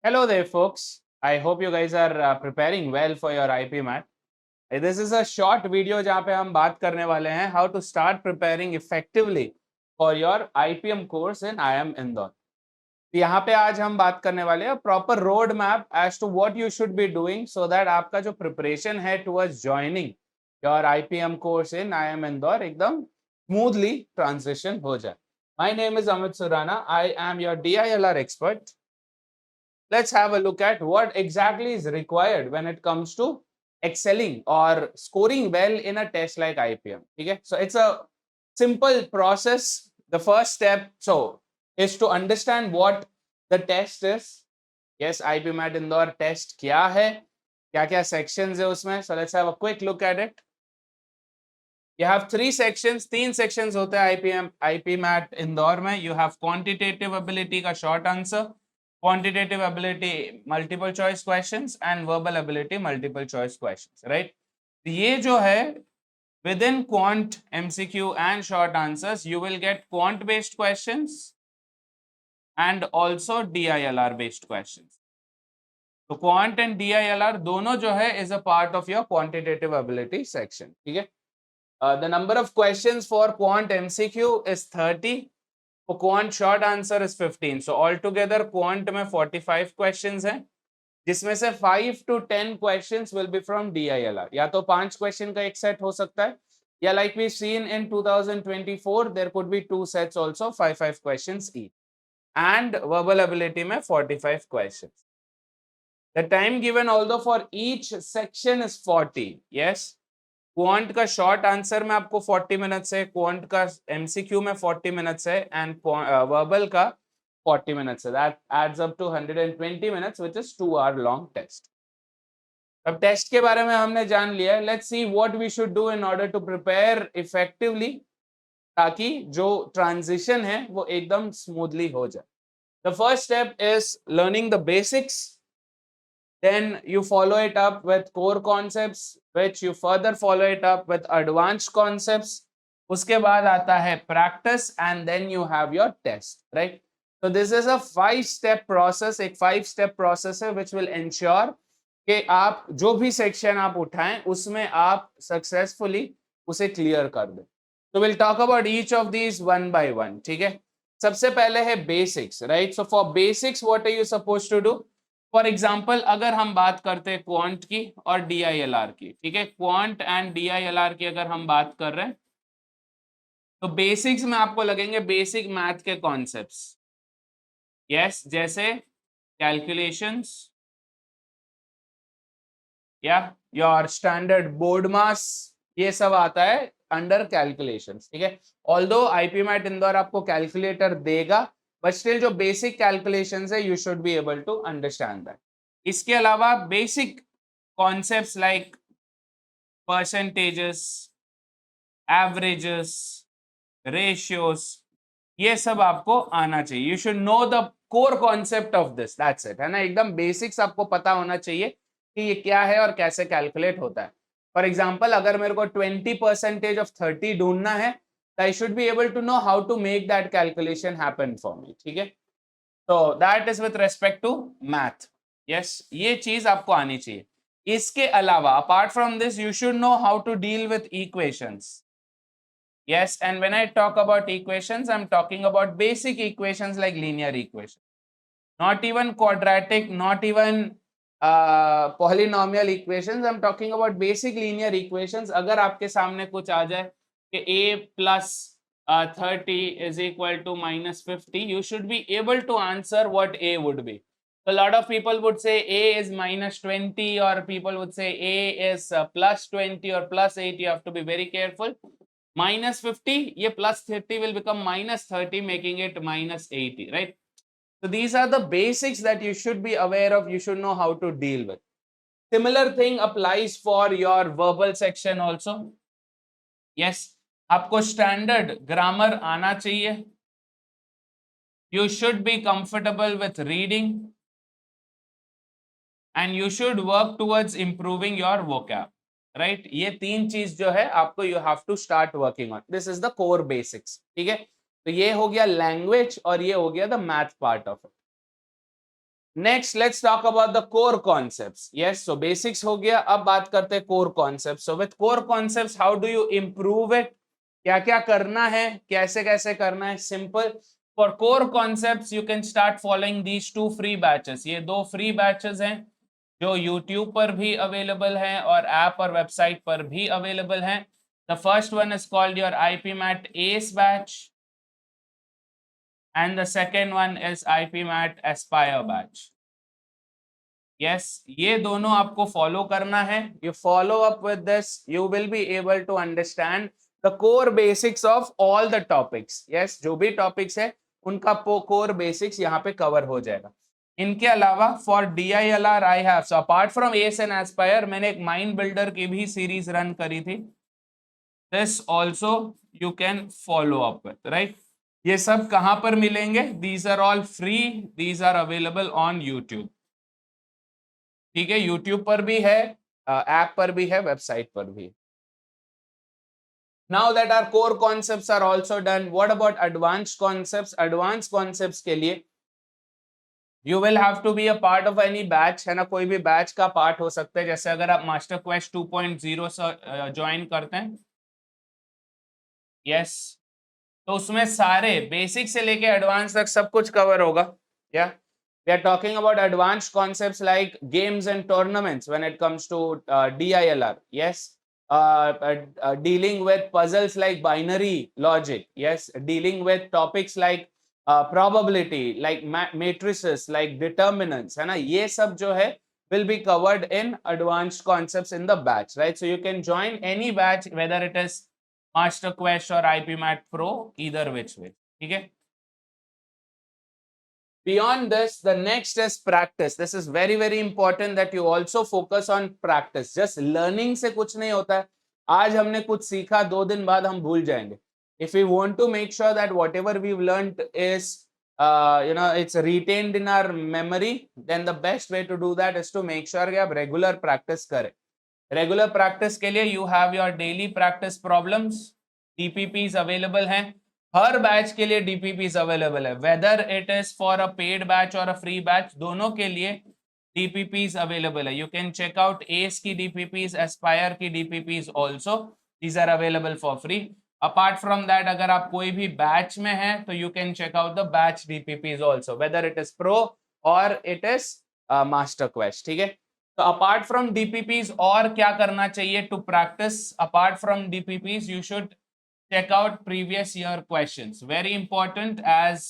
Hello there, folks. I hope you guys are preparing well for your IPMAT. This is a short video जहाँ पे हम बात करने वाले हैं how to start preparing effectively for your IPM course in IIM Indore. यहाँ पे आज हम बात करने वाले हैं proper road map as to what you should be doing so that आपका जो preparation है towards joining your IPM course in IIM Indore एकदम smoothly transition हो जाए. My name is Amit Surana. I am your DILR expert. Let's have a look at what exactly is required when it comes to excelling or scoring well in a test like IPM. Okay, so it's a simple process. The first step is to understand what the test is. Yes, IPMAT Indore test क्या है, क्या sections है उसमें. So let's have a quick look at it. You have three sections, तीन sections होते हैं IPMAT Indore में. You have quantitative ability का short answer, quantitative ability multiple choice questions and verbal ability multiple choice questions, right? ये जो है within quant MCQ and short answers you will get quant based questions and also DILR based questions. तो quant and DILR दोनों जो है is a part of your quantitative ability section. ठीक है, the number of questions for quant MCQ is 30. For quant short answer is 15. So altogether quant में 45 questions हैं, जिसमें से 5 to 10 questions will be from DILR. या तो 5 question का एक set हो सकता है, या like we've seen in 2024 there could be 2 sets also, 5 questions each. And verbal ability में 45 questions. The time given although for each section is 40. Yes. Quant का शॉर्ट आंसर में आपको 40 मिनट्स है, क्वांट का एमसीक्यू में 40 मिनट्स है and verbal का 40 minutes है. That adds up to 120 minutes which is 2 hour long test. अब टेस्ट के बारे में हमने जान लिया है. Let's see what we should do in order to prepare effectively, ताकि जो ट्रांजिशन है वो एकदम स्मूथली हो जाए. The first step is learning the basics. Then you follow it up with core concepts, which you further follow it up with advanced concepts. उसके बाद आता है practice and then you have your test, right? So this is a 5-step process, एक 5-step process है which will ensure कि आप जो भी section आप उठाएं उसमें आप successfully उसे clear कर दें. So we'll talk about each of these one by one. ठीक है, सबसे पहले है basics, right? So for basics what are you supposed to do? For example अगर हम बात करते हैं क्वांट की और DILR की, ठीक है, क्वांट एंड DILR की अगर हम बात कर रहे हैं तो बेसिक्स में आपको लगेंगे बेसिक मैथ के कॉन्सेप्ट्स. यस, जैसे कैलकुलेशंस या योर स्टैंडर्ड बोर्ड मास, ये सब आता है अंडर कैलकुलेशंस. ठीक है, ऑल्दो IPMAT इंदौर आपको कैलकुलेटर देगा, but still जो basic calculations है you should be able to understand that. इसके अलावा basic concepts like percentages, averages, ratios, ये सब आपको आना चाहिए. You should know the core concept of this. That's it, है ना. एकदम basics आपको पता होना चाहिए कि ये क्या है और कैसे calculate होता है. For example, अगर मेरे को 20% of 30 ढूंढना है, I should be able to know how to make that calculation happen for me. ठीक है, so that is with respect to math. Yes, ये चीज आपको आनी चाहिए. इसके अलावा apart from this you should know how to deal with equations. Yes, and when I talk about equations I'm talking about basic equations like linear equation, not even quadratic, not even polynomial equations. I'm talking about basic linear equations. अगर आपके सामने कुछ आ जाए कि a plus 30 is equal to minus 50, you should be able to answer what a would be. So a lot of people would say a is minus 20, or people would say a is plus 20 or plus 8. You have to be very careful. Minus 50, ये plus 30 will become minus 30, making it minus 80, right? So these are the basics that you should be aware of. You should know how to deal with. Similar thing applies for your verbal section also. Yes, आपको standard grammar आना चाहिए. You should be comfortable with reading and you should work towards improving your vocab, right? ये तीन चीज जो है आपको you have to start working on. This is the core basics. ठीक है, तो ये हो गया language और ये हो गया the math part of it. Next let's talk about the core concepts. Yes, so basics हो गया, अब बात करते हैं core concepts. So with core concepts how do you improve it, क्या क्या करना है, कैसे कैसे करना है. Simple, for core concepts you can start following these 2 free batches. ये 2 फ्री बैचेस हैं जो YouTube पर भी अवेलेबल है और ऐप और वेबसाइट पर भी अवेलेबल है. The first one is called your IPMAT ACE batch and the second one is IPMAT Aspire batch. Yes, ये दोनों आपको फॉलो करना है. You follow up with this, you will be able to understand the core basics of all the topics. Yes, जो भी topics है उनका core basics यहाँ पे cover हो जाएगा. इनके अलावा for DILR I have, so apart from ACE and Aspire, मैंने एक माइंड बिल्डर की भी सीरीज रन करी थी. This also you can follow up with, right? ये सब कहां पर मिलेंगे? These are all free, these are available on YouTube. ठीक है, YouTube पर भी है, ऐप पर भी है, वेबसाइट पर भी. Now that our core concepts are also done, what about advanced concepts? Advanced concepts के लिए you will have to be a part of any batch, है ना. कोई भी बैच का पार्ट हो सकता है. जैसे अगर आप मास्टर क्वेस्ट 2.0 ज्वाइन करते हैं, यस, तो उसमें सारे बेसिक से लेके एडवांस तक सब कुछ कवर होगा. या we are talking about advanced concepts like games and tournaments when it comes to DILR. Yes, dealing with puzzles like binary logic. Yes, dealing with topics like probability, like matrices, like determinants, है ना. ये सब जो है will be covered in advanced concepts in the batch, right? So you can join any batch, whether it is Master Quest or IPMAT Pro, either which way. ठीक है. Beyond this, the next is practice. This is very very important that you also focus on practice. Just learning से कुछ नहीं होता है. आज हमने कुछ सीखा, 2 दिन बाद हम भूल जाएंगे. If we want to make sure that whatever we've learned is it's retained in our memory, then the best way to do that is to make sure कि आप regular practice करें. Regular practice के लिए you have your daily practice problems, DPPs available हैं. हर batch के लिए DPPs available है, whether it is for a paid batch और अ फ्री बैच, दोनों के लिए DPPs अवेलेबल है. You can check out Ace की DPPs, एस्पायर की DPPs also. These are available for free. Apart from that, अगर आप कोई भी बैच में है तो you can check out the batch DPPs also, whether it is pro और इट इज मास्टर क्वेस्ट. ठीक है, तो अपार्ट फ्रॉम DPPs और क्या करना चाहिए to practice? Apart from DPPs you should check out previous year questions. Very important, as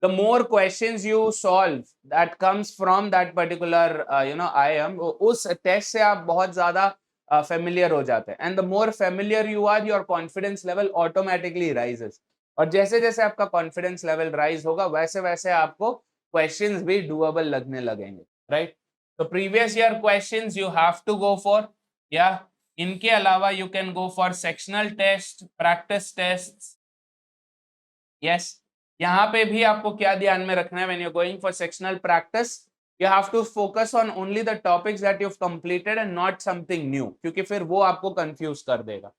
the more questions you solve that comes from that particular IIM, उस test से आप बहुत ज्यादा familiar हो जाते हैं. And the more familiar you are, your confidence level automatically rises. और जैसे जैसे आपका confidence level rise होगा, वैसे वैसे आपको questions भी doable लगने लगेंगे, right? So previous year questions you have to go for. Yeah, इनके अलावा you can go for sectional test, practice test. Yes, यहाँ पे भी आपको क्या ध्यान में रखना है? When you going for sectional practice, you have to focus on only the topics that you have completed and not something new, क्योंकि फिर वो आपको कंफ्यूज कर देगा.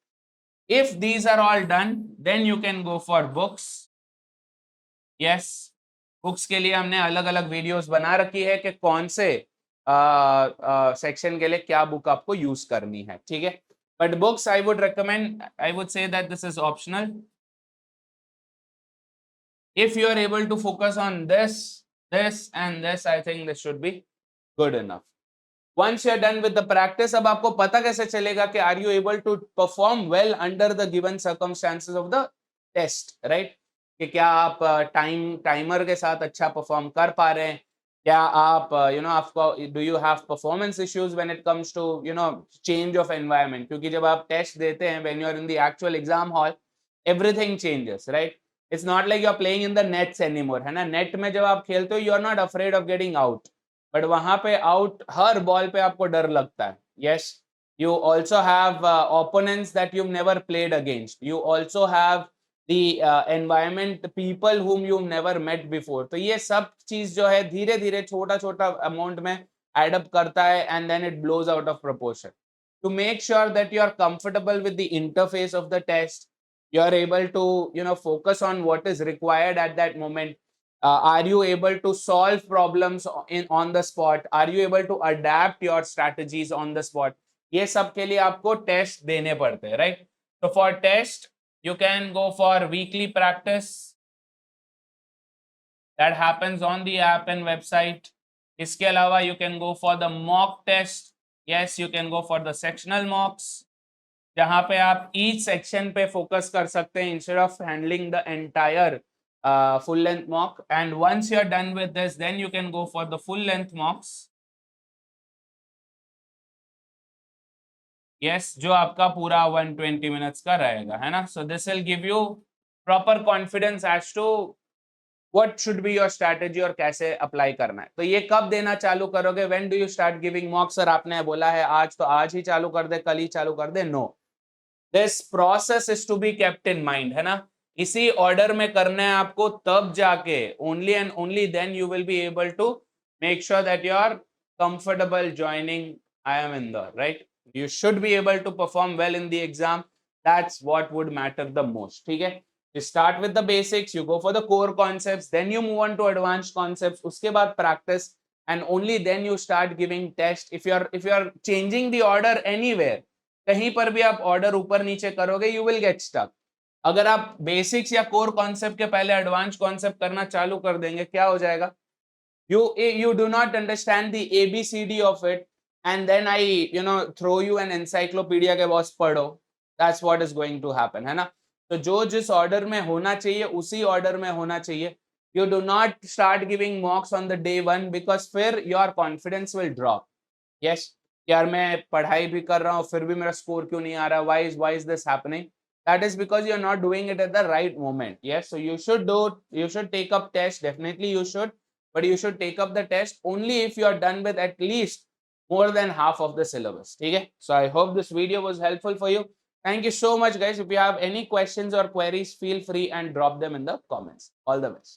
If these are all done, then you can go for books. Yes, books के लिए हमने अलग अलग वीडियोस बना रखी है कि कौन से सेक्शन के लिए क्या बुक आपको यूज करनी है. ठीक है, but books I would recommend, I would say that this is optional. If you are able to focus on this and this, I think this should be good enough. Once you're done with the practice, अब आपको पता कैसे चलेगा कि are you able to perform well under the given circumstances of the test, right? कि क्या आप timer के साथ अच्छा परफॉर्म कर पा रहे हैं, क्या आप आपको do you have performance issues when it comes to change of environment. क्योंकि जब आप टेस्ट देते हैं, when you are in the actual exam hall, everything changes, right? It's not like you are playing in the nets anymore, है ना. Net में जब आप खेलते हो, you are not afraid of getting out, but वहां पे आउट, हर ball पे आपको डर लगता है. Yes, you also have opponents that you've never played against. You also have the environment, people whom you've never met before. तो ये सब चीज जो है धीरे धीरे छोटा छोटा अमाउंट में एड अप करता है, and then it blows out of proportion. To make sure that you are comfortable with the interface of the test, you are able to focus on what is required at that moment. Are you able to solve problems on the spot? Are you able to adapt your strategies on the spot? ये सब के लिए आपको test देने पड़ते हैं, right? So for test you can go for weekly practice that happens on the app and website. इसके अलावा you can go for the mock test. Yes, you can go for the sectional mocks जहां पे आप each section पे focus कर सकते हैं instead of handling the entire full length mock. And once you are done with this, then you can go for the full length mocks. Yes, जो आपका पूरा 120 minutes का रहेगा, है ना? So this will give you proper confidence as to what should be your strategy और कैसे apply करना है. तो ये कब देना चालू करोगे? When do you start giving mock? Sir आपने बोला है आज, तो आज ही चालू कर दे, कल ही चालू कर दे? No. This process is to be kept in mind, है ना? इसी ऑर्डर में करना है आपको, तब जाके only and only then you will be able to make sure that you are comfortable joining IIM Indore, right? You should be able to perform well in the exam. That's what would matter the most. ठीक है? You start with the basics, you go for the core concepts, then you move on to advanced concepts, उसके बाद practice, and only then you start giving test. If you are changing the order anywhere, कहीं पर भी आप order ऊपर नीचे करोगे, you will get stuck. अगर आप बेसिक्स या कोर कॉन्सेप्ट के पहले एडवांस कॉन्सेप्ट करना चालू कर देंगे, क्या हो जाएगा? you do not understand the ABCD of it, and then I throw you an encyclopedia के बॉस पढ़ो. That's what is going to happen, है ना? तो जो जिस ऑर्डर में होना चाहिए उसी ऑर्डर में होना चाहिए. You do not start giving mocks on the day one because फिर your confidence will drop. Yes, यार मैं पढ़ाई भी कर रहा हूँ फिर भी मेरा स्कोर क्यों नहीं आ रहा? Why is this happening? That is because you're not doing it at the right moment. Yes, so you should take up test, definitely you should, but you should take up the test only if you are done with at least more than half of the syllabus. Okay, so I hope this video was helpful for you. Thank you so much, guys. If you have any questions or queries, feel free and drop them in the comments. All the best.